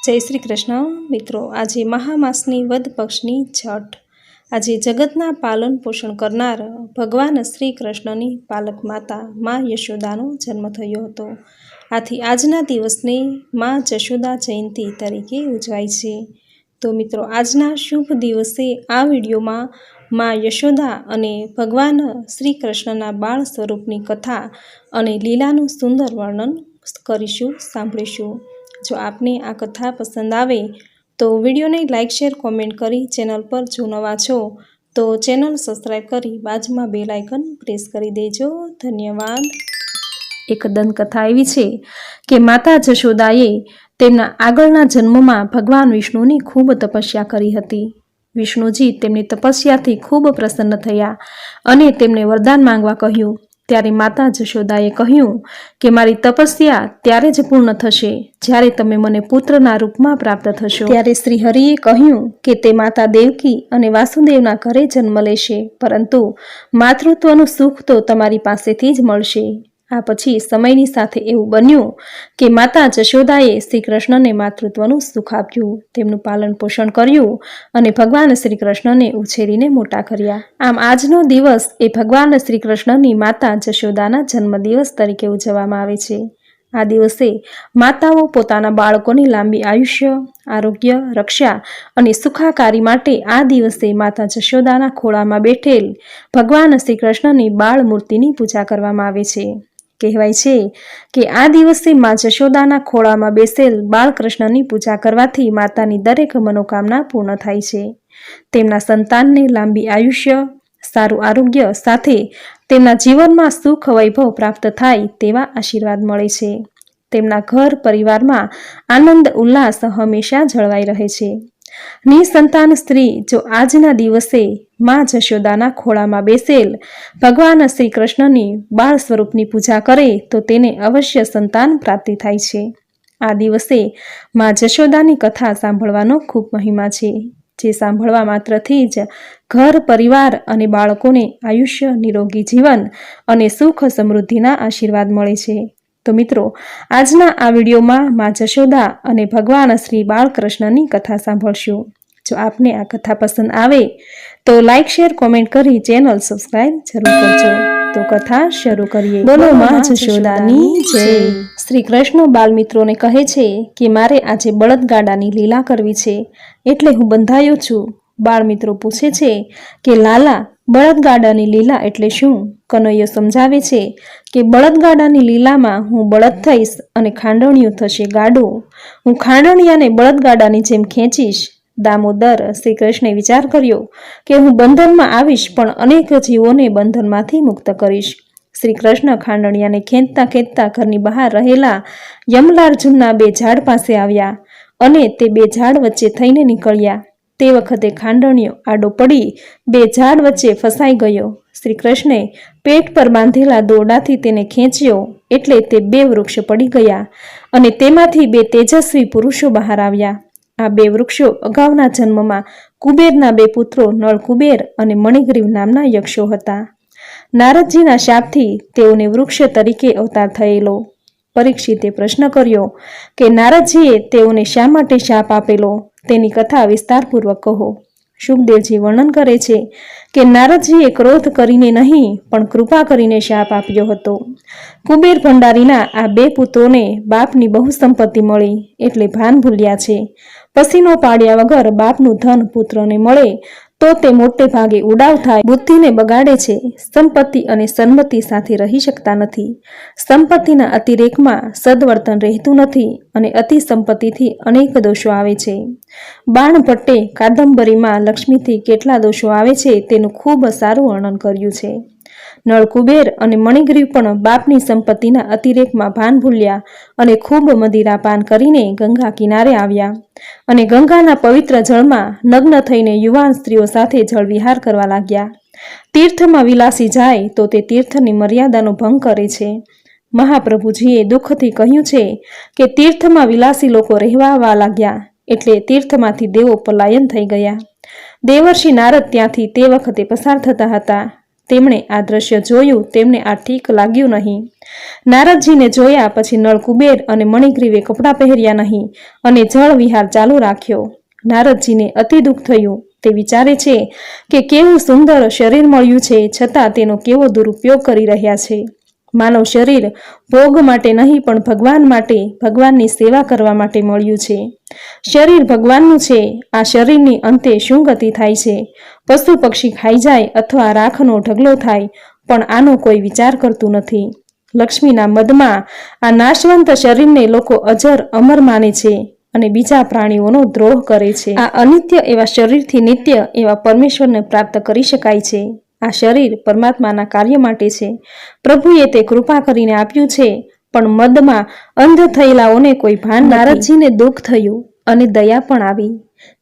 जय श्री कृष्ण। मित्रों, आज महामासनी वद पक्षनी छठ। आज जगतना पालन पोषण करनार भगवान श्री कृष्णनी पालक माता माँ यशोदानो जन्म थयो हतो। आथी आजना दिवसने माँ यशोदा जयंती तरीके उजवाय छे। तो मित्रों, आजना शुभ दिवसे आ विडियो में माँ यशोदा अने भगवान श्री कृष्णना बाळ स्वरूपनी कथा अने लीलानुं सुंदर वर्णन करीशुं, सांभळीशुं। जो आपने आ कथा पसंद आवे तो विडियो ने लाइक शेर कॉमेंट करी, चैनल पर जो नवा छो तो चैनल सब्सक्राइब करी बाजू में बेल आइकन प्रेस करी देजो। धन्यवाद। एक दंतकथा एवी छे के माता जशोदाए तेमना आगळना जन्ममां भगवान विष्णुनी खूब तपस्या करी हती। विष्णुजी तेमनी तपस्याथी खूब प्रसन्न थया अने तेमणे वरदान मांगवा कह्युं। त्यारे माता जशोदाए कह्युं के मारी तपस्या त्यारे ज पूर्ण थशे ज्यारे तमे मने पुत्रना रूपमां प्राप्त थशो। त्यारे श्री हरिए कह्युं के ते माता देवकी अने वासुदेवना घरे जन्म लेशे, परंतु मातृत्वनुं सुख तो तमारी पासेथी ज मळशे। आ पछी समयनी साथे एवुं बन्युं के माता जशोदाए श्री कृष्णने मातृत्वनुं सुख आप्युं, तेमनुं पालन पोषण कर्युं अने भगवान श्री कृष्णने उछेरीने मोटा कर्या। आम आजनो दिवस ए भगवान श्री कृष्णनी माता जशोदाना जन्मदिवस तरीके उजववामां आवे छे। आ दिवसे माताओ पोताना बाळकोनी लांबी आयुष्य, आरोग्य, रक्षा अने सुखाकारी माटे आ दिवसे माता जशोदाना खोळामां बेठेल भगवान श्री कृष्णनी बाळ मूर्तिनी पूजा करवामां आवे छे। कहेवाय छे के आ दिवसे मां जशोदाना खोळामां बेसेल बाळकृष्णनी पूजा करवाथी मातानी दरेक मनोकामना पूर्ण थाय छे। तेमना संतानने लांबी आयुष्य, साરું आरोग्य साथे तेमना जीवनमां सुख वैभव प्राप्त थाय तेवा आशीर्वाद मळे छे। तेमना घर परिवारमां आनंद उल्लास हमेशा जळवाई रहे छे। निसंतान स्त्री जो आजना दिवसे मां जशोदाना खोळामां बेसेल भगवान श्री कृष्णनी बाळ स्वरूपनी पूजा करे तो तेने अवश्य संतान प्राप्ति थाय छे। आ दिवसे मां जशोदानी कथा सांभळवानो खूब महिमा छे, जे सांभळवा मात्रथी ज घर परिवार अने बाळकोने आयुष्य, निरोगी जीवन अने सुख समृद्धिना आशीर्वाद मळे छे। तो मित्रों, आजना आ विडियो में मां जशोदा अने भगवान श्री बाळकृष्णनी कथा सांभळशुं। जो आपने आ कथा पसंद आवे तो लाइक शेर कॉमेंट करी चैनल सब्सक्राइब जरूर करजो। तो कथा शुरू करिए। बोलो मां जशोदानी जय। श्री कृष्ण बाल मित्रों ने कहे छे कि मारे आजे बळदगाडानी लीला करवी छे एटले हूँ बंधायो छुं। बाळ मित्रों पूछे छे कि लाला बळदगाडानी लीला एटले शुं? कन्हैयो समजावे छे कि बळदगाडानी लीलामां हूँ बळद थईश अने खांडणियुं थशे गाडुं। हूँ खांडणियाने बळदगाडानी जेम खेंचीश। दामोदर श्री कृष्णे विचार कर्यो कि हूँ बंधनमां आवीश पण अनेक जीवोने बंधनमांथी मुक्त करीश। श्री कृष्ण खांडणियाने खेंचता खेंचता घरनी बहार रहेला यमलार्जुनना बे झाड पासे आव्या अने ते बे झाड वच्चे थईने निकळ्या। ते वखते खांडणियो आडो पड़ी बे झाड वच्चे फसाई गयो। श्री कृष्णे पेट पर बांधेला दोरडाथी तेने खेंच्यो एटले ते बे वृक्ष पड़ी गया अने तेमांथी बे तेजस्वी पुरुषो बहार आव्या। आ बे वृक्षो अगाउना जन्ममां कुबेરના बे पुत्रो नळकुबेर अने मणिग्रीव नामना यक्षो हता। नारदजीना शापथी तेओने वृक्ष तरीके अवतार थयेलो। परीक्षिते प्रश्न कर्यो के नारदजीए तेओने शा माटे शाप आपेलो, तेनी कथा विस्तारपूर्वक कहो। शुकदेवजी वर्णन करे छे के नारदजीए क्रोध करीने नहीं पण कृपा करीने शाप आप्यो हतो। कुबेर भंडारीना आ बे पुत्रोने बापनी बहु संपत्ति मळी एटले भान भूल्या छे। पसीनो पाड्या वगर बापनुं धन पुत्रने मळे तो ते मोटे भागे उडाव थाय बुद्धिने बगाड़े छे। संपत्ति अने सन्मति साथे रही शकता नथी। संपत्तिना अतिरेकमां सद्वर्तन रहेतुं नथी अने अति संपत्तिथी अनेक दोषो आवे छे। बाणभट्टे कादंबरीमां लक्ष्मीथी केटला दोषो आवे छे तेनुं खूब सारुं वर्णन कर्युं छे। नळकुबेर अने मणिग्रीव पण बापनी संपत्तिना अतिरेकमां भान भूल्या अने खूब मदिरा पान करीने गंगा किनारे आव्या अने गंगाना पवित्र जळमां नग्न थईने युवान स्त्रीओ साथे जळविहार करवा लाग्या। तीर्थमां विलासी जाय तो ते तीर्थनी मर्यादानो भंग करे छे। महाप्रभुजीए दुखथी कह्युं छे के तीर्थमां विलासी लोको रहेवा आववा लाग्या एटले तीर्थमांथी देवो पलायन थई गया। देवर्षि नारद त्यांथी ते वखते पसार थता हता તેમણે આ દ્રશ્ય જોયું તેમને આ ઠીક લાગ્યું નહીં. નારદજીને જોયા પછી નળ કુબેર અને મણિગ્રીવે કપડાં પહેર્યા નહીં અને જળ વિહાર ચાલુ રાખ્યો. નારદજીને અતિ દુઃખ થયું. તે વિચારે છે કે કેવું સુંદર શરીર મળ્યું છે, છતાં તેનો કેવો દુરુપયોગ કરી રહ્યા છે. માનવ શરીર ભોગ માટે નહીં પણ ભગવાન માટે, ભગવાનની સેવા કરવા માટે મળ્યું છે. શરીર ભગવાનનું છે. આ શરીરની અંતે શું ગતિ થાય છે? પશુ પક્ષી ખાઈ જાય અથવા રાખનો ઢગલો થાય, પણ આનો કોઈ વિચાર કરતું નથી. લક્ષ્મીના મદમાં આ નાશવંત શરીરને લોકો અજર અમર માને છે અને બીજા પ્રાણીઓનો દ્રોહ કરે છે. આ અનિત્ય એવા શરીરથી નિત્ય એવા પરમેશ્વરને પ્રાપ્ત કરી શકાય છે. આ શરીર પરમાત્માના કાર્ય માટે છે. પ્રભુએ તે કૃપા કરીને આપ્યું છે, પણ મદમાં અંધ થયેલાઓને કોઈ ભાન. નારદજીને દુઃખ થયું અને દયા પણ આવી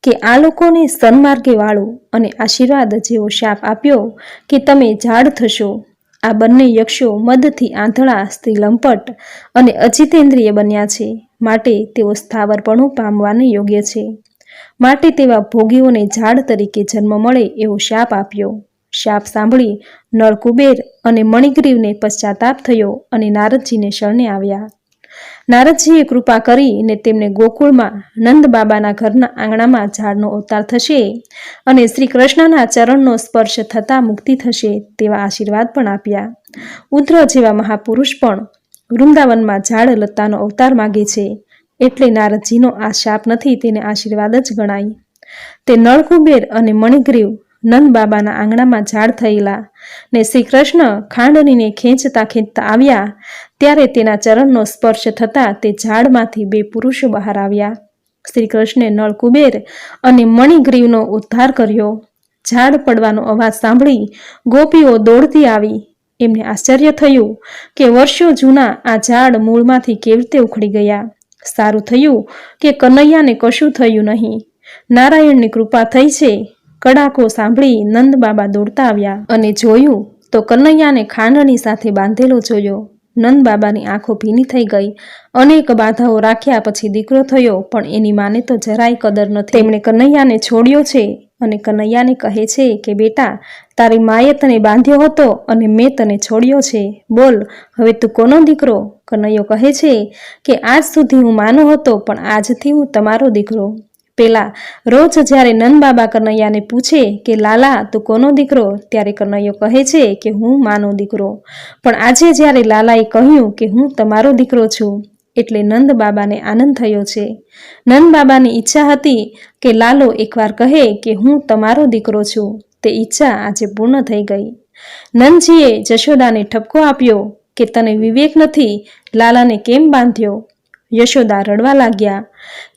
કે આ લોકોને સન્માર્ગે વાળું અને આશીર્વાદ જેવો શાપ આપ્યો કે તમે ઝાડ થશો. આ બંને યક્ષો મદથી આંધળા, સ્ત્રી લંપટ અને અજિતેન્દ્રિય બન્યા છે, માટે તેઓ સ્થાવરપણું પામવાને યોગ્ય છે. માટે તેવા ભોગીઓને ઝાડ તરીકે જન્મ મળે એવો શાપ આપ્યો. શાપ સાંભળી નળ કુબેર અને મણિગ્રીવને પશ્ચાતાપ થયો અને નારદજીને શરણે આવ્યા. નારદજીએ કૃપા કરીને તેમને ગોકુળમાં નંદ બાબાના ઘરના આંગણામાં ઝાડનો અવતાર થશે અને શ્રી કૃષ્ણના ચરણનો સ્પર્શ થતાં મુક્તિ થશે તેવા આશીર્વાદ પણ આપ્યા. ઉદ્ર જેવા મહાપુરુષ પણ વૃંદાવનમાં ઝાડ લતાનો અવતાર માગે છે, એટલે નારદજીનો આ શાપ નથી, તેને આશીર્વાદ જ ગણાય. તે નળકુબેર અને મણિગ્રીવ નંદ બાબાના આંગણામાં ઝાડ થયેલા ને શ્રી કૃષ્ણ ખાંડણીને ખેંચતા ખેંચતા આવ્યા, ત્યારે તેના ચરણનો સ્પર્શ થતાં તે ઝાડમાંથી બે પુરુષો બહાર આવ્યા. શ્રી કૃષ્ણે નળકુબેર અને મણિગ્રીવનો ઉદ્ધાર કર્યો. ઝાડ પડવાનો અવાજ સાંભળી ગોપીઓ દોડતી આવી. એમને આશ્ચર્ય થયું કે વર્ષો જૂના આ ઝાડ મૂળમાંથી કેવી રીતે ઉખડી ગયા. સારું થયું કે કનૈયાને કશું થયું નહીં. નારાયણની કૃપા થઈ છે. કડાકો સાંભળી નંદ બાબા દોડતા આવ્યા અને જોયું તો કનૈયાને ખાંડણી સાથે બાંધેલો જોયો. નંદ બાબાની આંખો ભીની થઈ ગઈ. અનેક બાધાઓ રાખ્યા પછી દીકરો થયો, પણ એની માને તો જરાય કદર નથી. તેમણે કનૈયાને છોડ્યો છે અને કનૈયાને કહે છે કે બેટા, તારી માએ તને બાંધ્યો હતો અને મેં તને છોડ્યો છે. બોલ હવે તું કોનો દીકરો? કનૈયો કહે છે કે આજ સુધી હું માનો હતો, પણ આજથી હું તમારો દીકરો. પેલા રોજ જ્યારે નંદ બાબા કનૈયાને પૂછે કે લાલા તું કોનો દીકરો, ત્યારે કનૈયો કહે છે કે હું માનો દીકરો. પણ આજે જ્યારે લાલાએ કહ્યું કે હું તમારો દીકરો છું, એટલે નંદ બાબાને આનંદ થયો છે. નંદ બાબાની ઈચ્છા હતી કે લાલો એકવાર કહે કે હું તમારો દીકરો છું. તે ઈચ્છા આજે પૂર્ણ થઈ ગઈ. નંદજીએ જશોદાને ઠપકો આપ્યો કે તને વિવેક નથી, લાલાને કેમ બાંધ્યો? યશોદા રડવા લાગ્યા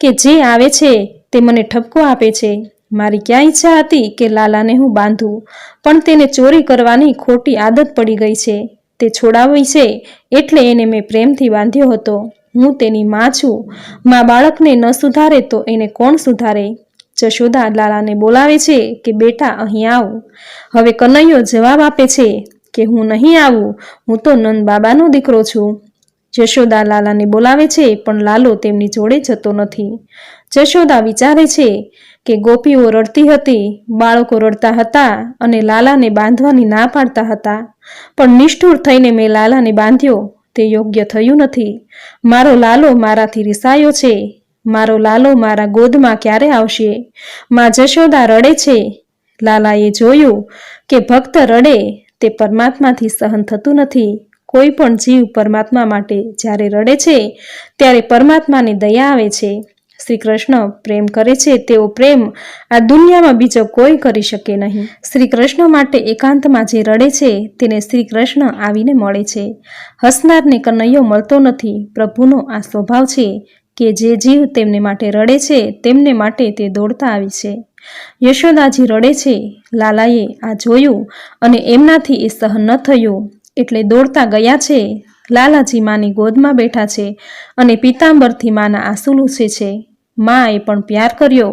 કે જે આવે છે તે મને ઠપકો આપે છે. મારી ક્યાં ઈચ્છા હતી કે લાલાને હું બાંધું, પણ તેને ચોરી કરવાની ખોટી આદત પડી ગઈ છે. તે છોડાવી છે એટલે એને મેં પ્રેમથી બાંધ્યો હતો. હું તેની માં છું. માં બાળકને ન સુધારે તો એને કોણ સુધારે? જશોદા લાલાને બોલાવે છે કે બેટા અહીં આવ. હવે કનૈયો જવાબ આપે છે કે હું નહીં આવું, હું તો નંદ બાબાનો દીકરો છું. જશોદા લાલાને બોલાવે છે, પણ લાલો તેમની જોડે જતો નથી. જશોદા વિચારે છે કે ગોપીઓ રડતી હતી, બાળકો રડતા હતા અને લાલાને બાંધવાની ના પાડતા હતા, પણ નિષ્ઠુર થઈને મેં લાલાને બાંધ્યો. તે યોગ્ય થયું નથી. મારો લાલો મારાથી રિસાયો છે. મારો લાલો મારા ગોદમાં ક્યારે આવશે? માં જશોદા રડે છે. લાલાએ જોયું કે ભક્ત રડે તે પરમાત્માથી સહન થતું નથી. કોઈ પણ જીવ પરમાત્મા માટે જ્યારે રડે છે ત્યારે પરમાત્માને દયા આવે છે. શ્રી કૃષ્ણ પ્રેમ કરે છે તેવો પ્રેમ આ દુનિયામાં બીજો કોઈ કરી શકે નહીં. શ્રી કૃષ્ણ માટે એકાંતમાં જે રડે છે તેને શ્રી કૃષ્ણ આવીને મળે છે. હસનારને કનૈયો મળતો નથી. પ્રભુનો આ સ્વભાવ છે કે જે જીવ તેમને માટે રડે છે તેમને માટે તે દોડતા આવી છે. યશોદાજી રડે છે. લાલાએ આ જોયું અને એમનાથી એ સહન ન થયું એટલે દોડતા ગયા છે. લાલાજી માની ગોદમાં બેઠા છે અને પિતાંબરથી માના આંસુ લૂછે છે. માએ પણ પ્યાર કર્યો.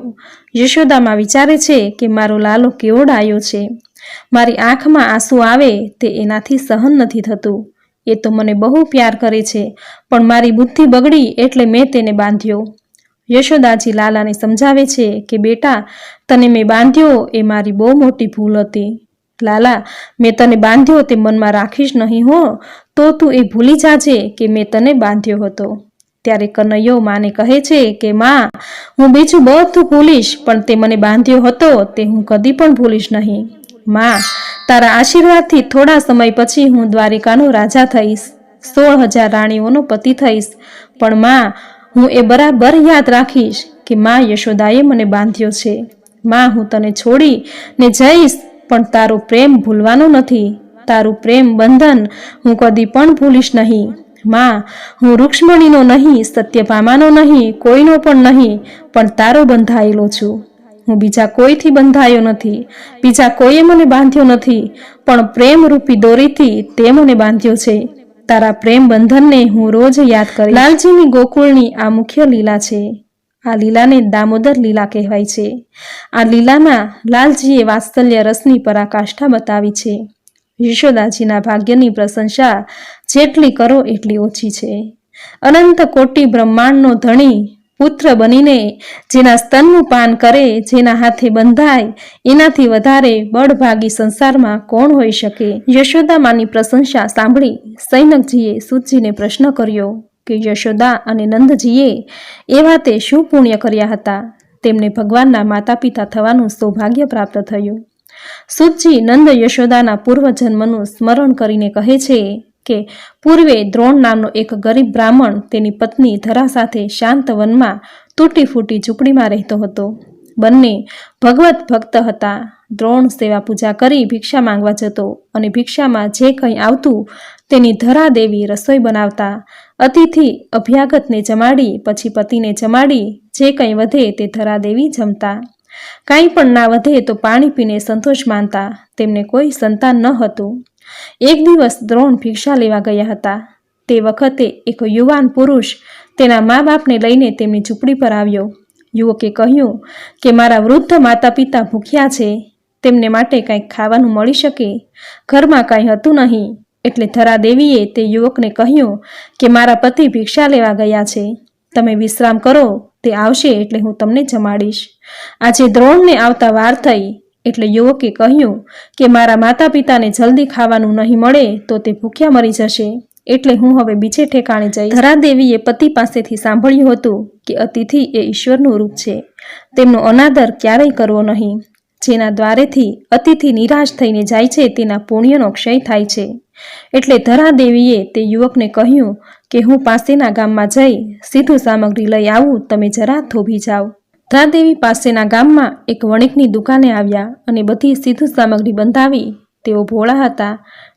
યશોદામાં વિચારે છે કે મારો લાલો કેવો ડાયો છે. મારી આંખમાં આંસુ આવે તે એનાથી સહન નથી થતું. એ તો મને બહુ પ્યાર કરે છે, પણ મારી બુદ્ધિ બગડી એટલે મેં તેને બાંધ્યો. યશોદાજી લાલાને સમજાવે છે કે બેટા, તને મેં બાંધ્યો એ મારી બહુ મોટી ભૂલ હતી. લાલા, મેં તને બાંધ્યો તે મનમાં રાખીશ નહીં હો, તો તું એ ભૂલી જાજે કે મેં તને બાંધ્યો હતો. ત્યારે કનૈયો માને કહે છે કે માં, હું બીજું બધું ભૂલીશ, પણ તે મને બાંધ્યો હતો તે હું કદી પણ ભૂલીશ નહીં. માં, તારા આશીર્વાદથી થોડા સમય પછી હું દ્વારિકાનો રાજા થઈશ, 16,000 રાણીઓનો પતિ થઈશ. પણ માં, હું એ બરાબર યાદ રાખીશ કે માં યશોદાએ મને બાંધ્યો છે. માં, હું તને છોડી ને જઈશ, પણ તારો પ્રેમ ભૂલવાનો નથી. તારું પ્રેમ બંધન હું કદી પણ ભૂલીશ નહીં. માં, હું રૂક્ષ્મણીનો નહીં, સત્યભામાનો નહીં, કોઈનો પણ નહીં, પણ તારો બંધાયેલો છું. હું બીજા કોઈથી બંધાયો નથી, બીજા કોઈએ મને બાંધ્યો નથી, પણ પ્રેમરૂપી દોરીથી તે મને બાંધ્યો છે. તારા પ્રેમ બંધનને હું રોજ યાદ કરીશ. લાલજીની ગોકુળની આ મુખ્ય લીલા છે. આ લીલાને દામોદર લીલા કહેવાય છે. આ લીલામાં લાલજીએ વાત્સલ્ય રસની પરાકાષ્ઠા બતાવી છે. યશોદાજીના ભાગ્યની પ્રશંસા જેટલી કરો એટલી ઓછી છે. અનંત કોટી બ્રહ્માંડનો ધણી પુત્ર બનીને જેના સ્તનનું પાન કરે, જેના હાથે બંધાય, એનાથી વધારે બળભાગી સંસારમાં કોણ હોઈ શકે? યશોદામાની પ્રશંસા સાંભળી સૈનકજીએ સૂતજીને પ્રશ્ન કર્યો કે યશોદા અને નંદજીએ એ વાતે શું પુણ્ય કર્યા હતા? તેમને ભગવાનના માતા પિતા થવાનું સૌભાગ્ય પ્રાપ્ત થયું. સૂતજી નંદ યશોદાના પૂર્વજન્મનું સ્મરણ કરીને કહે છે કે પૂર્વે દ્રોણ નામનો એક ગરીબ બ્રાહ્મણ તેની પત્ની ધરા સાથે શાંત વનમાં તૂટી ફૂટી ઝૂંપડીમાં રહેતો હતો. બંને ભગવત ભક્ત હતા. દ્રોણ સેવા પૂજા કરી ભિક્ષા માંગવા જતો અને ભિક્ષામાં જે કંઈ આવતું તેની ધરા દેવી રસોઈ બનાવતા. અતિથિ અભ્યાગતને જમાડી પછી પતિને જમાડી જે કંઈ વધે તે ધરા દેવી જમતા. કાંઈ પણ ના વધે તો પાણી પીને સંતોષ માનતા. તેમને કોઈ સંતાન ન હતું. એક દિવસ દ્રોણ ભિક્ષા લેવા ગયા હતા. તે વખતે એક યુવાન પુરુષ તેના મા બાપને લઈને તેમની ઝૂંપડી પર આવ્યો. યુવકે કહ્યું કે મારા વૃદ્ધ માતા પિતા ભૂખ્યા છે, તેમને માટે કંઈક ખાવાનું મળી શકે? ઘરમાં કાંઈ હતું નહીં. એટલે ધરા દેવીએ તે યુવકને કહ્યું કે મારા પતિ ભિક્ષા લેવા ગયા છે, તમે વિશ્રામ કરો, તે આવશે એટલે હું તમને જમાડીશ. આજે દ્રોણને આવતા વાર થઈ એટલે યુવકે કહ્યું કે મારા માતા પિતાને જલ્દી ખાવાનું નહીં મળે તો તે ભૂખ્યા મરી જશે, એટલે હું હવે બીજે ઠેકાણે જઈશ. ધરાદેવીએ પતિ પાસેથી સાંભળ્યું હતું કે અતિથિ એ ઈશ્વરનું રૂપ છે, તેમનો અનાદર ક્યારેય કરવો નહીં. જેના દ્વારેથી અતિથિ નિરાશ થઈને જાય છે તેના પુણ્યનો ક્ષય થાય છે. એટલે ધરાદેવીએ તે યુવકને કહ્યું કે હું પાસેના ગામમાં જઈ સીધું સામગ્રી લઈ આવું, તમે જરા થોભી જાઓ. ધરાદેવી પાસેના ગામમાં એક વણિકની દુકાને આવ્યા અને બધી સીધું સામગ્રી બંધાવી. તેઓ ભોળા હતા,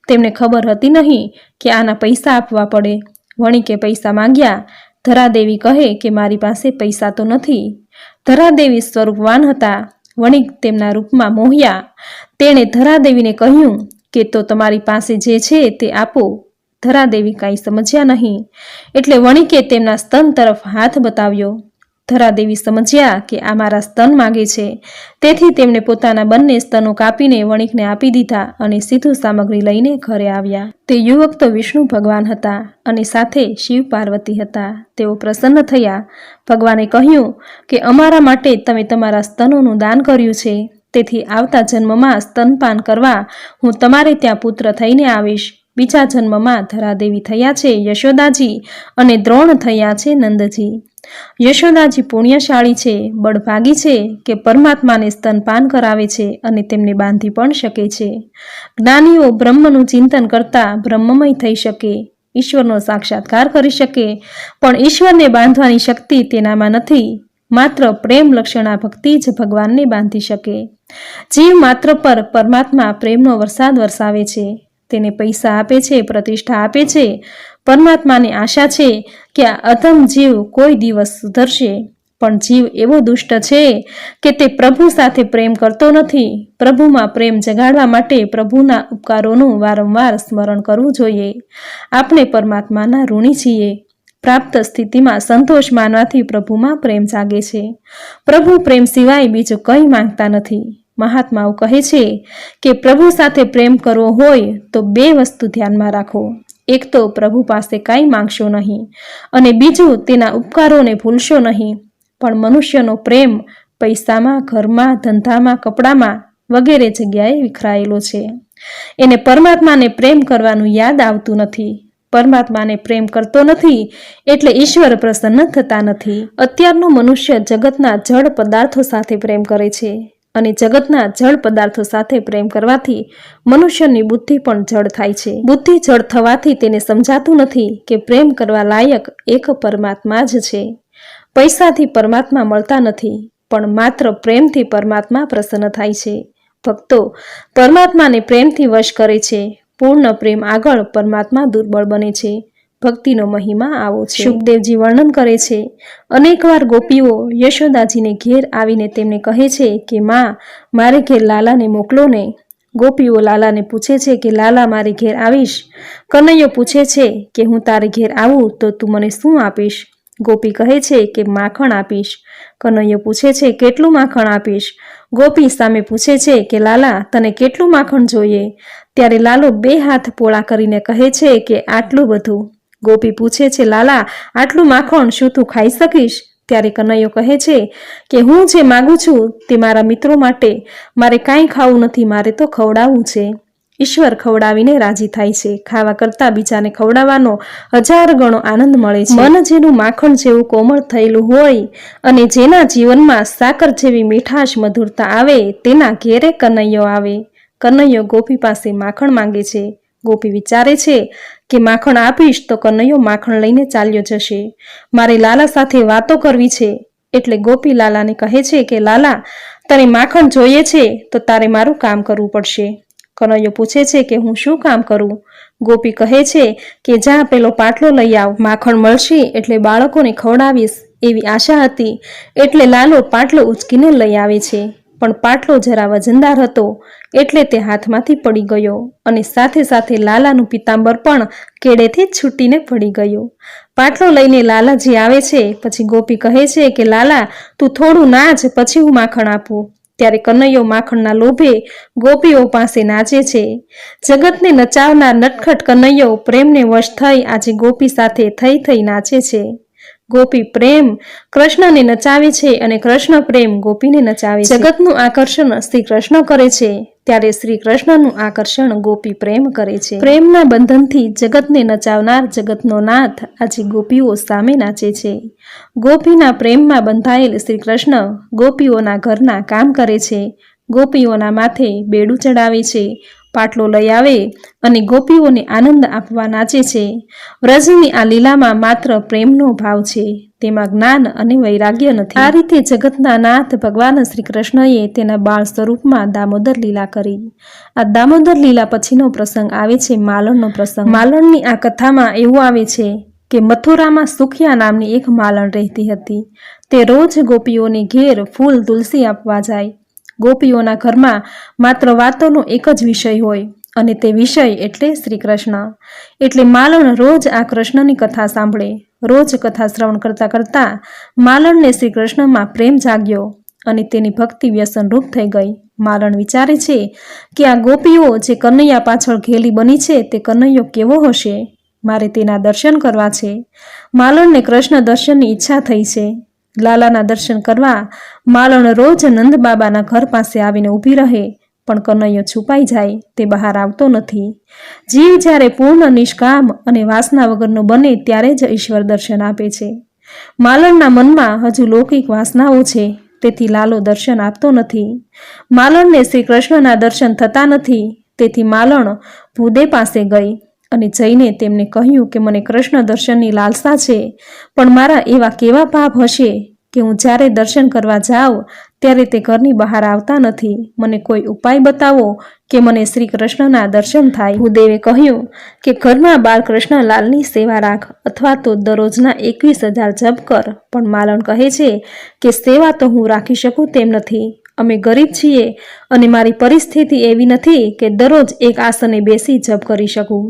તેમને ખબર હતી નહીં કે આના પૈસા આપવા પડે. વણિકે પૈસા માંગ્યા. ધરાદેવી કહે કે મારી પાસે પૈસા તો નથી. ધરાદેવી સ્વરૂપવાન હતા. વણિક તેમના રૂપમાં મોહ્યા. તેણે ધરાદેવીને કહ્યું કે તો તમારી પાસે જે છે તે આપો. ધરાદેવી કાંઈ સમજ્યા નહીં. એટલે વણિકે તેમના સ્તન તરફ હાથ બતાવ્યો. ધરાદેવી સમજ્યા કે આ મારા સ્તન માગે છે, તેથી તેમણે પોતાના બંને સ્તનો કાપીને વણિકને આપી દીધા અને સીધું સામગ્રી લઈને ઘરે આવ્યા. તે યુવક તો વિષ્ણુ ભગવાન હતા અને સાથે શિવ પાર્વતી હતા. તેઓ પ્રસન્ન થયા. ભગવાને કહ્યું કે અમારા માટે તમે તમારા સ્તનોનું દાન કર્યું છે, તેથી આવતા જન્મમાં સ્તનપાન કરવા હું તમારે ત્યાં પુત્ર થઈને આવીશ. બીજા જન્મમાં ધરાદેવી થયા છે યશોદાજી અને દ્રોણ થયા છે નંદજી. યશોદાજી પુણ્યશાળી છે, બળભાગી છે કે પરમાત્માને સ્તનપાન કરાવે છે અને તેમને બાંધી પણ શકે છે. જ્ઞાનીઓ બ્રહ્મનું ચિંતન કરતા બ્રહ્મમય થઈ શકે, ઈશ્વરનો સાક્ષાત્કાર કરી શકે, પણ ઈશ્વરને બાંધવાની શક્તિ તેનામાં નથી. માત્ર પ્રેમ લક્ષણા ભક્તિ જ ભગવાનને બાંધી શકે. જીવ માત્ર પર પરમાત્મા પ્રેમનો વરસાદ વરસાવે છે, તેને પૈસા આપે છે, પ્રતિષ્ઠા આપે છે. પરમાત્માને આશા છે કે આ અધમ જીવ કોઈ દિવસ સુધરશે, પણ જીવ એવો દુષ્ટ છે કે તે પ્રભુ સાથે પ્રેમ કરતો નથી. પ્રભુમાં પ્રેમ જગાડવા માટે પ્રભુના ઉપકારોનું વારંવાર સ્મરણ કરવું જોઈએ. આપણે પરમાત્માના ઋણી છીએ. પ્રાપ્ત સ્થિતિમાં સંતોષ માનવાથી પ્રભુમાં પ્રેમ જાગે છે. પ્રભુ પ્રેમ સિવાય બીજું કંઈ માંગતા નથી. મહાત્માઓ કહે છે કે પ્રભુ સાથે પ્રેમ કરવો હોય તો બે વસ્તુ ધ્યાનમાં રાખો. એક તો પ્રભુ પાસે કાંઈ માંગશો નહીં, અને બીજું તેના ઉપકારોને ભૂલશો નહીં. પણ મનુષ્યનો પ્રેમ પૈસામાં, ઘરમાં, ધંધામાં, કપડામાં વગેરે જગ્યાએ વિખરાયેલો છે. એને પરમાત્માને પ્રેમ કરવાનું યાદ આવતું નથી. પરમાત્માને પ્રેમ કરતો નથી એટલે ઈશ્વર પ્રસન્ન થતા નથી. અત્યારનો મનુષ્ય જગતના જળ પદાર્થો સાથે પ્રેમ કરે છે અને જગતના જળ પદાર્થો સાથે પ્રેમ કરવાથી મનુષ્યની બુદ્ધિ પણ જળ થાય છે. બુદ્ધિ જળ થવાથી તેને સમજાતું નથી કે પ્રેમ કરવા લાયક એક પરમાત્મા જ છે. પૈસાથી પરમાત્મા મળતા નથી, પણ માત્ર પ્રેમથી પરમાત્મા પ્રસન્ન થાય છે. ભક્તો પરમાત્માને પ્રેમથી વશ કરે છે. પૂર્ણ પ્રેમ આગળ પરમાત્મા દુર્બળ બને છે. ભક્તિનો મહિમા આવો છે. શુકદેવજી વર્ણન કરે છે, અનેકવાર ગોપીઓ યશોદાજીને ઘેર આવીને તેમને કહે છે કે માં, મારે ઘેર લાલાને મોકલો ને. ગોપીઓ લાલાને પૂછે છે કે લાલા, મારે ઘેર આવીશ? કનૈયો પૂછે છે કે હું તારે ઘેર આવું તો તું મને શું આપીશ? ગોપી કહે છે કે માખણ આપીશ. કનૈયો પૂછે છે કેટલું માખણ આપીશ? ગોપી સામે પૂછે છે કે લાલા, તને કેટલું માખણ જોઈએ? ત્યારે લાલો 2 હાથ પોળા કરીને કહે છે કે આટલું બધું. ગોપી પૂછે છે લાલા, આટલું માખણ શું તું ખાઈ શકીશ? ત્યારે કનૈયો કહે છે કે હું જે માગું છું તે મારા મિત્રો માટે. મારે કાંઈ ખાવું નથી, મારે તો ખવડાવવું છે. ઈશ્વર ખવડાવીને રાજી થાય છે. ખાવા કરતાં બીજાને ખવડાવવાનો 1000 ગણો આનંદ મળે છે. મન જેનું માખણ જેવું કોમળ થયેલું હોય અને જેના જીવનમાં સાકર જેવી મીઠાશ મધુરતા આવે, તેના ઘેરે કનૈયો આવે. કનૈયો ગોપી પાસે માખણ માંગે છે. ગોપી વિચારે છે કે માખણ આપીશ તો કનૈયો માખણ લઈને ચાલ્યો જશે. મારે લાલા સાથે વાતો કરવી છે. એટલે ગોપી લાલાને કહે છે કે લાલા, તને માખણ જોઈએ છે તો તારે મારું કામ કરવું પડશે. કનૈયો પૂછે છે કે હું શું કામ કરું? ગોપી કહે છે કે જા પેલો પાટલો લઈ આવ. માખણ મળશે એટલે બાળકોને ખવડાવીશ એવી આશા હતી એટલે લાલો પાટલો ઉચકીને લઈ આવે છે. પણ પાટલો જરા વજનદાર હતો એટલે તે હાથમાંથી પડી ગયો અને સાથે સાથે લાલાનું પિતાંબર પણ કેડેથી છૂટીને પડી ગયું. પાટલો લઈને લાલાજી આવે છે. પછી ગોપી કહે છે કે લાલા, તું થોડું નાચ, પછી હું માખણ આપું. ત્યારે કનૈયો માખણના લોભે ગોપીઓ પાસે નાચે છે. જગતને નચાવનાર નટખટ કનૈયો પ્રેમને વશ થઈ આજે ગોપી સાથે થઈ નાચે છે. ગોપી પ્રેમ કૃષ્ણને નચાવે છે અને કૃષ્ણ પ્રેમ ગોપીને નચાવે છે. જગતનું આકર્ષણ શ્રી કૃષ્ણ કરે છે, ત્યારે શ્રી કૃષ્ણનું આકર્ષણ ગોપી પ્રેમ કરે છે. પ્રેમના બંધનથી જગતને નચાવનાર જગતનો નાથ આજે ગોપીઓ સામે નાચે છે. ગોપીના પ્રેમમાં બંધાયેલ શ્રી કૃષ્ણ ગોપીઓના ઘરના કામ કરે છે. ગોપીઓના માથે બેડું ચડાવે છે, પાટલો લઈ આવે અને ગોપીઓને આનંદ આપવા નાચે છે. વ્રજની આ લીલામાં માત્ર પ્રેમનો ભાવ છે, તેમાં જ્ઞાન અને વૈરાગ્ય નથી. આ રીતે જગતના નાથ ભગવાન શ્રી કૃષ્ણએ તેના બાળ સ્વરૂપમાં દામોદર લીલા કરી. આ દામોદર લીલા પછીનો પ્રસંગ આવે છે માલણનો પ્રસંગ. માલણની આ કથામાં એવું આવે છે કે મથુરામાં સુખિયા નામની એક માલણ રહેતી હતી. તે રોજ ગોપીઓને ઘેર ફૂલ તુલસી આપવા જાય. ગોપીઓના ઘરમાં માત્ર વાતોનો એક જ વિષય હોય અને તે વિષય એટલે શ્રી કૃષ્ણ. એટલે માલણ રોજ આ કૃષ્ણની કથા સાંભળે. રોજ કથા શ્રવણ કરતા કરતા માલણને શ્રી કૃષ્ણમાં પ્રેમ જાગ્યો અને તેની ભક્તિ વ્યસનરૂપ થઈ ગઈ. માલણ વિચારે છે કે આ ગોપીઓ જે કનૈયા પાછળ ઘેલી બની છે તે કનૈયો કેવો હશે? મારે તેના દર્શન કરવા છે. માલણને કૃષ્ણ દર્શનની ઈચ્છા થઈ છે. લાલાના દર્શન કરવા માલણ રોજ નંદ બાબાના ઘર પાસે આવીને ઊભી રહે, પણ કનૈયો છુપાઈ જાય, તે બહાર આવતો નથી. જીવ જ્યારે પૂર્ણ નિષ્કામ અને વાસના વગરનો બને ત્યારે જ ઈશ્વર દર્શન આપે છે. માલણના મનમાં હજુ લૌકિક વાસનાઓ છે, તેથી લાલો દર્શન આપતો નથી. માલણને શ્રી કૃષ્ણના દર્શન થતા નથી, તેથી માલણ ભૂદેવ પાસે ગઈ અને જઈને તેમને કહ્યું કે મને કૃષ્ણ દર્શનની લાલસા છે, પણ મારા એવા કેવા પાપ હશે કે હું જ્યારે દર્શન કરવા જાઉં ત્યારે તે ઘરની બહાર આવતા નથી. મને કોઈ ઉપાય બતાવો કે મને શ્રી કૃષ્ણના દર્શન થાય. ભૂદેવે કહ્યું કે ઘરમાં બાળકૃષ્ણ લાલની સેવા રાખ અથવા તો દરરોજના 21,000 જપ કર. પણ માલણ કહે છે કે સેવા તો હું રાખી શકું તેમ નથી. અમે ગરીબ છીએ અને મારી પરિસ્થિતિ એવી નથી કે દરરોજ એક આસને બેસી જપ કરી શકું.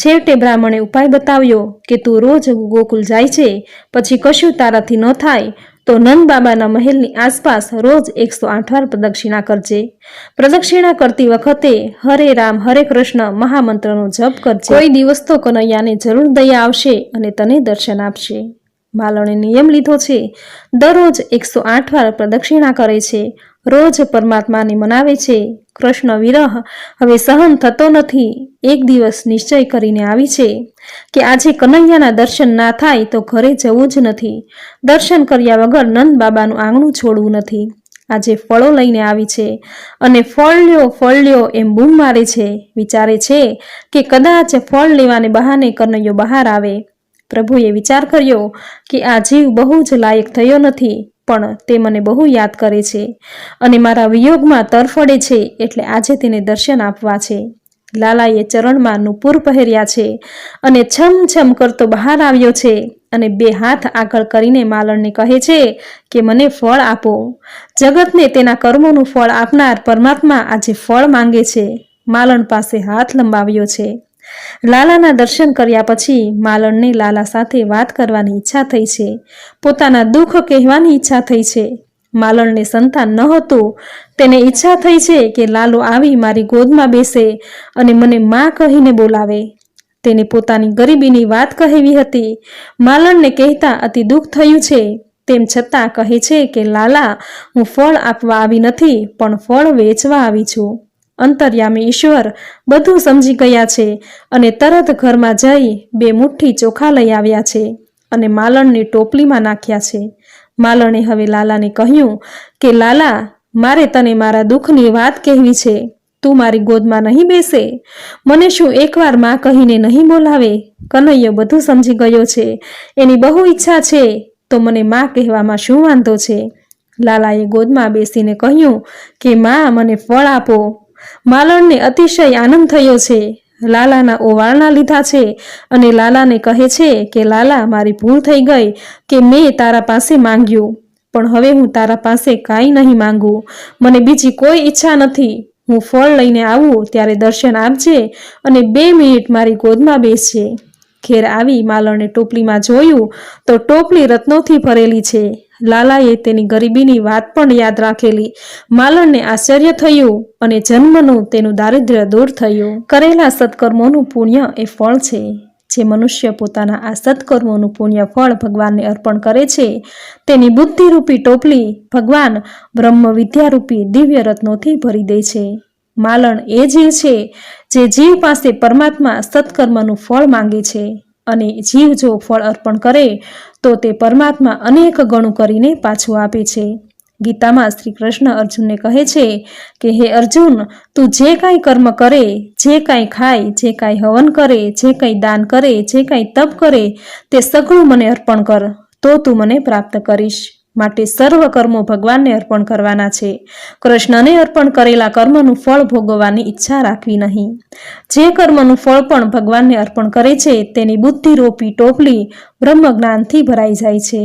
છેવટે બ્રાહ્મણે ઉપાય બતાવ્યો કે તું રોજ ગોકુલ જાય છે, પછી કશું તારાથી ન થાય તો નંદ બાબાના મહેલની આસપાસ રોજ 108 વાર પ્રદક્ષિણા કરજે. પ્રદક્ષિણા કરતી વખતે હરે રામ હરે કૃષ્ણ મહામંત્રનો જપ કરજે. કોઈ દિવસ તો કનૈયાને જરૂર દયા આવશે અને તને દર્શન આપશે. માલણે નિયમ લીધો છે, દરરોજ 108 વાર પ્રદક્ષિણા કરે છે, રોજ પરમાત્માને મનાવે છે. કૃષ્ણ વિરહ હવે સહન થતો નથી. એક દિવસ નિશ્ચય કરીને આવી છે કે આજે કનૈયાના દર્શન ના થાય તો ઘરે જવું જ નથી. દર્શન કર્યા વગર નંદ બાબાનું આંગણું છોડવું નથી. આજે ફળો લઈને આવી છે અને ફળ લ્યો એમ બૂમ મારે છે. વિચારે છે કે કદાચ ફળ લેવાને બહાને કનૈયો બહાર આવે. પ્રભુએ વિચાર કર્યો કે આ જીવ બહુ જ લાયક થયો નથી, પણ તે મને બહુ યાદ કરે છે અને મારા વિયોગમાં તરફડે છે, એટલે આજે તેને દર્શન આપવા છે. લાલાએ ચરણમાં નુપુર પહેર્યા છે અને છમ કરતો બહાર આવ્યો છે અને 2 હાથ આગળ કરીને માલણને કહે છે કે મને ફળ આપો. જગતને તેના કર્મોનું ફળ આપનાર પરમાત્મા આજે ફળ માંગે છે. માલણ પાસે હાથ લંબાવ્યો છે. લાલાના દર્શન કર્યા પછી માલણને લાલા સાથે વાત કરવાની ઈચ્છા થઈ છે. પોતાના દુઃખ કહેવાની ઈચ્છા થઈ છે. માલણને સંતાન ન હતું. તેને ઈચ્છા થઈ છે કે લાલો આવી મારી ગોદમાં બેસે અને મને માં કહીને બોલાવે. તેને પોતાની ગરીબીની વાત કહેવી હતી. માલણને કહેતા અતિ દુઃખ થયું છે. તેમ છતાં કહે છે કે લાલા, હું ફળ આપવા આવી નથી, પણ ફળ વેચવા આવી છું. અંતર્યામી ઈશ્વર બધું સમજી ગયા છે અને તરત ઘરમાં જઈ 2 મુઠ્ઠી ચોખા લઈ આવ્યા છે અને માલણની ટોપલીમાં નાખ્યા છે. માલણે હવે લાલાને કહ્યું કે લાલા, મારે તને મારા દુઃખની વાત કહેવી છે. તું મારી ગોદમાં નહીં બેસે? મને શું એકવાર માં કહીને નહીં બોલાવે? કનૈયો બધું સમજી ગયો છે. એની બહુ ઈચ્છા છે, તો મને માં કહેવામાં શું વાંધો છે? લાલાએ ગોદમાં બેસીને કહ્યું કે માં, મને ફળ આપો. માલણને અતિશય આનંદ થયો છે. લાલાના ઓવાળના લીધા છે અને લાલાને કહે છે કે લાલા, મારી ભૂલ થઈ ગઈ કે મેં તારા પાસે માંગ્યું, પણ હવે હું તારા પાસે કાંઈ નહીં માંગુ. મને બીજી કોઈ ઈચ્છા નથી. હું ફળ લઈને આવું ત્યારે દર્શન આપજે અને 2 મિનિટ મારી ગોદમાં બેસજે. ઘેર આવી માલણે ટોપલીમાં જોયું તો ટોપલી રત્નોથી ભરેલી છે. લાલાએ તેની ગરીબીની વાત પણ યાદ રાખેલી. માલણને આશ્ચર્ય થયું અને જન્મનું તેનું દારિદ્ર્ય દૂર થયું. કરેલા સત્કર્મોનું પુણ્ય એ ફળ છે. જે મનુષ્ય પોતાના આ સત્કર્મોનું પુણ્ય ફળ ભગવાનને અર્પણ કરે છે, તેની બુદ્ધિરૂપી ટોપલી ભગવાન બ્રહ્મ વિદ્યારૂપી દિવ્ય રત્નોથી ભરી દે છે. માલણ એ જીવ છે જે જીવ પાસે પરમાત્મા સત્કર્મનું ફળ માંગે છે અને જીવ જો ફળ અર્પણ કરે તો તે પરમાત્મા અનેક ગણું કરીને પાછું આપે છે. ગીતામાં શ્રી કૃષ્ણ અર્જુનને કહે છે કે હે અર્જુન, તું જે કાંઈ કર્મ કરે, જે કાંઈ ખાય, જે કાંઈ હવન કરે, જે કાંઈ દાન કરે, જે કાંઈ તપ કરે, તે સઘળું મને અર્પણ કર, તો તું મને પ્રાપ્ત કરીશ. માટે સર્વ કર્મો ભગવાનને અર્પણ કરવાના છે. કૃષ્ણને અર્પણ કરેલા કર્મનું ફળ ભોગવવાની ઈચ્છા રાખવી નહીં. જે કર્મનું ફળ પણ ભગવાનને અર્પણ કરે છે તેની બુદ્ધિરૂપી ટોપલી બ્રહ્મ જ્ઞાનથી ભરાઈ જાય છે.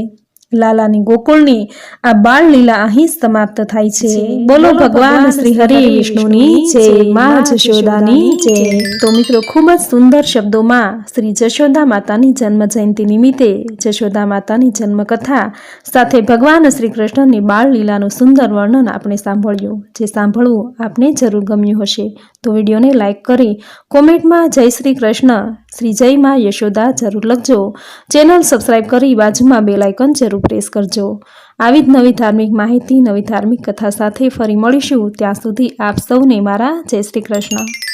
લાલાની ગોકુળની આ બાળ લીલા અહીં સમાપ્ત થાય છે. બોલો ભગવાન શ્રી હરિ વિષ્ણુની જય, માં જશોદાની જય. તો મિત્રો, ખૂબ જ સુંદર શબ્દોમાં શ્રી જશોદા માતાની જન્મ જયંતિ નિમિત્તે જશોદા માતાની જન્મકથા સાથે ભગવાન શ્રી કૃષ્ણની બાળ લીલાનું સુંદર વર્ણન આપણે સાંભળ્યું. જે સાંભળવું આપને જરૂર ગમ્યું હશે તો વિડીયોને લાઈક કરી કોમેન્ટમાં જય શ્રી કૃષ્ણ, શ્રી જય માં યશોદા જરૂર લખજો. ચેનલ સબસ્ક્રાઈબ કરી બાજુમાં બેલ આઇકન જરૂર પ્રેસ કરજો. આવી જ નવી ધાર્મિક માહિતી, નવી ધાર્મિક કથા સાથે ફરી મળીશું. ત્યાં સુધી આપ સૌને મારા જય શ્રી કૃષ્ણ.